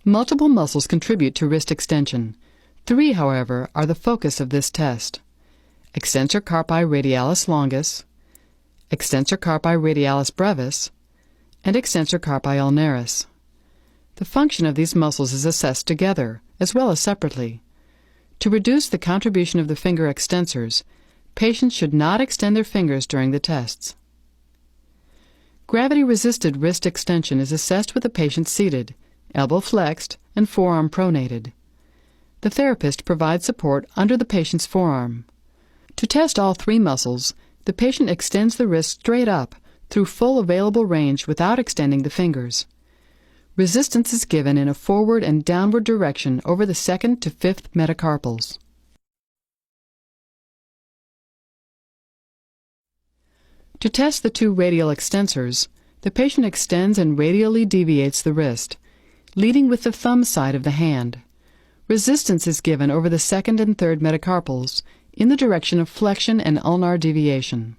Multiple muscles contribute to wrist extension. 3, however, are the focus of this test: extensor carpi radialis longus, extensor carpi radialis brevis, and extensor carpi ulnaris. The function of these muscles is assessed together, as well as separately. To reduce the contribution of the finger extensors, patients should not extend their fingers during the tests. Gravity-resisted wrist extension is assessed with the patient seated, elbow flexed, and forearm pronated. The therapist provides support under the patient's forearm. To test all 3 muscles, the patient extends the wrist straight up through full available range without extending the fingers. Resistance is given in a forward and downward direction over the 2nd to 5th metacarpals. To test the 2 radial extensors, the patient extends and radially deviates the wrist, leading with the thumb side of the hand. Resistance is given over the 2nd and 3rd metacarpals in the direction of flexion and ulnar deviation.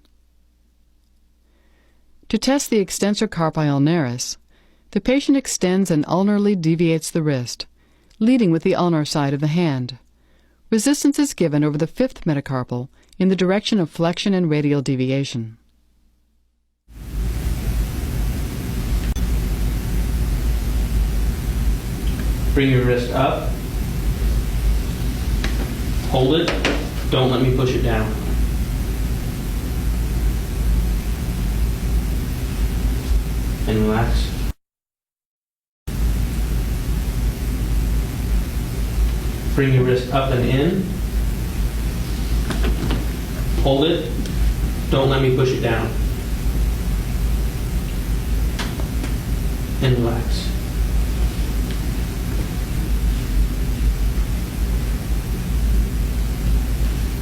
To test the extensor carpi ulnaris, the patient extends and ulnarly deviates the wrist, leading with the ulnar side of the hand. Resistance is given over the 5th metacarpal in the direction of flexion and radial deviation. Bring your wrist up. Hold it. Don't let me push it down. And relax. Bring your wrist up and in. Hold it. Don't let me push it down. And relax.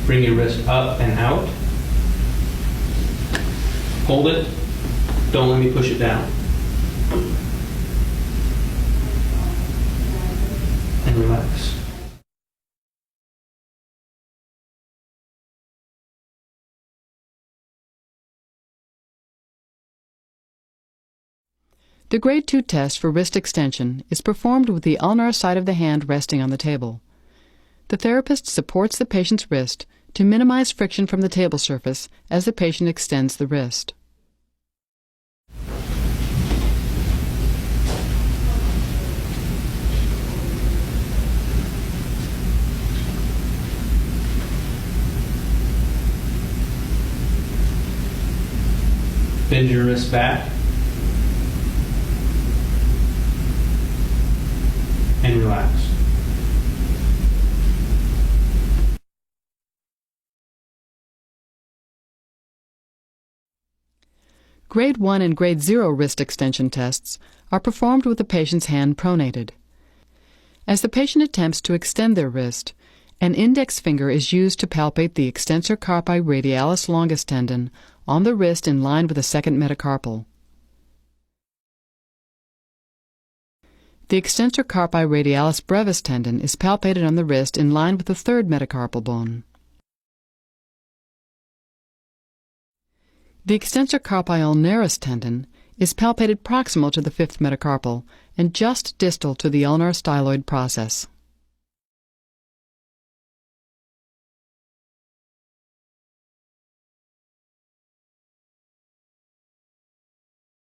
Bring your wrist up and out. Hold it. Don't let me push it down. And relax. The Grade 2 test for wrist extension is performed with the ulnar side of the hand resting on the table. The therapist supports the patient's wrist to minimize friction from the table surface as the patient extends the wrist. Bend your wrist back. And relax. Grade 1 and Grade 0 wrist extension tests are performed with the patient's hand pronated. As the patient attempts to extend their wrist, an index finger is used to palpate the extensor carpi radialis longus tendon on the wrist in line with the 2nd metacarpal. The extensor carpi radialis brevis tendon is palpated on the wrist in line with the 3rd metacarpal bone. The extensor carpi ulnaris tendon is palpated proximal to the 5th metacarpal and just distal to the ulnar styloid process.